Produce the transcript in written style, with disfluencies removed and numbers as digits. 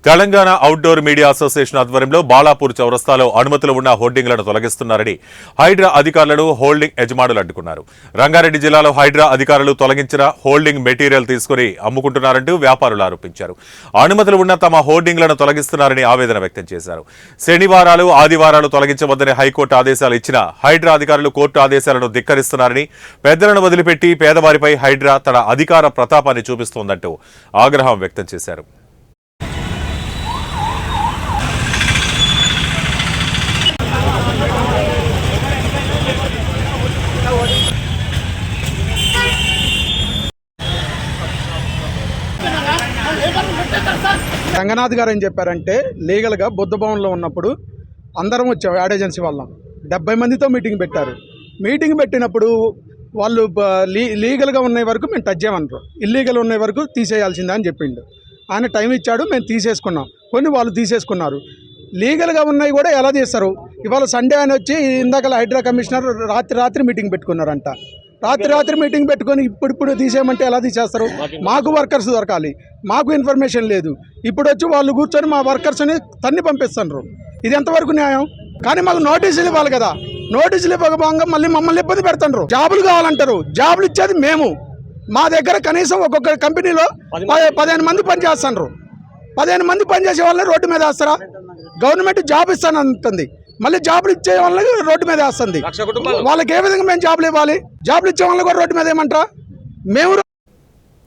Telangana outdoor media association ఆధ్వర్యంలో బాలాపూర్ చౌరస్తాలో అనుమతులు ఉన్న హోర్డింగ్లను తొలగిస్తున్నారని హైడ్రా అధికారులను హోల్డింగ్ యజమానులు అడ్డుకున్నారు. రంగారెడ్డి జిల్లాలో హైడ్రా అధికారులు తొలగించిన హోల్డింగ్ మెటీరియల్ తీసుకుని అమ్ముకుంటున్నారంటూ వ్యాపారులు ఆరోపించారు. అనుమతులు ఉన్న తమ హోర్డింగ్లను తొలగిస్తున్నారని ఆవేదన వ్యక్తం చేశారు. శనివారాలు, ఆదివారాలు తొలగించవద్దని హైకోర్టు ఆదేశాలు ఇచ్చిన హైడ్రా అధికారులు కోర్టు ఆదేశాలను ధిక్కరిస్తున్నారని, పెద్దలను వదిలిపెట్టి పేదవారిపై హైడ్రా తన అధికార ప్రతాపాన్ని చూపిస్తోందంటూ ఆగ్రహం వ్యక్తం చేశారు. రంగనాథ్ గారు ఏం చెప్పారంటే, లీగల్గా బుద్ధ భవన్లో ఉన్నప్పుడు అందరం వచ్చాం. యాడ్ ఏజెన్సీ వాళ్ళం 70 మందితో మీటింగ్ పెట్టారు. మీటింగ్ పెట్టినప్పుడు వాళ్ళు లీగల్గా ఉన్న వరకు మేము టచ్ చేయమన్నారు, ఇల్లీగల్ ఉన్న వరకు తీసేయాల్సిందే అని చెప్పిండు. ఆయన టైం ఇచ్చాడు, మేము తీసేసుకున్నాం. కొన్ని వాళ్ళు తీసేసుకున్నారు. లీగల్గా ఉన్నాయి కూడా ఎలా చేస్తారు? ఇవాళ సండే ఆయన వచ్చి ఇందాక హైడ్రా కమిషనర్ రాత్రి మీటింగ్ పెట్టుకున్నారంట. రాత్రి మీటింగ్ పెట్టుకొని ఇప్పుడు తీసేయమంటే ఎలా తీసేస్తారు? మాకు వర్కర్స్ దొరకాలి, మాకు ఇన్ఫర్మేషన్ లేదు. ఇప్పుడు వచ్చి వాళ్ళు కూర్చొని మా వర్కర్స్ని తన్ని పంపిస్తున్నారు. ఇది ఎంతవరకు న్యాయం? కానీ మాకు నోటీసులు ఇవ్వాలి కదా. నోటీసులు ఇవ్వకపోగా మళ్ళీ మమ్మల్ని ఇబ్బంది పెడుతున్నారు. జాబులు కావాలంటారు, జాబులు ఇచ్చేది మేము. మా దగ్గర కనీసం ఒక్కొక్క కంపెనీలో 15 మంది పనిచేస్తున్నారు. 15 మంది పనిచేసే వాళ్ళని రోడ్డు మీద వేస్తారా? గవర్నమెంట్ జాబ్ ఇస్తానంటుంది, మళ్ళీ జాబులు ఇచ్చే వాళ్ళకి రోడ్డు మీద వేస్తుంది. వాళ్ళకి ఏ విధంగా మేము జాబులు ఇవ్వాలి? జాబులు ఇచ్చే వాళ్ళని కూడా రోడ్డు మీద ఏమంటారా? మేము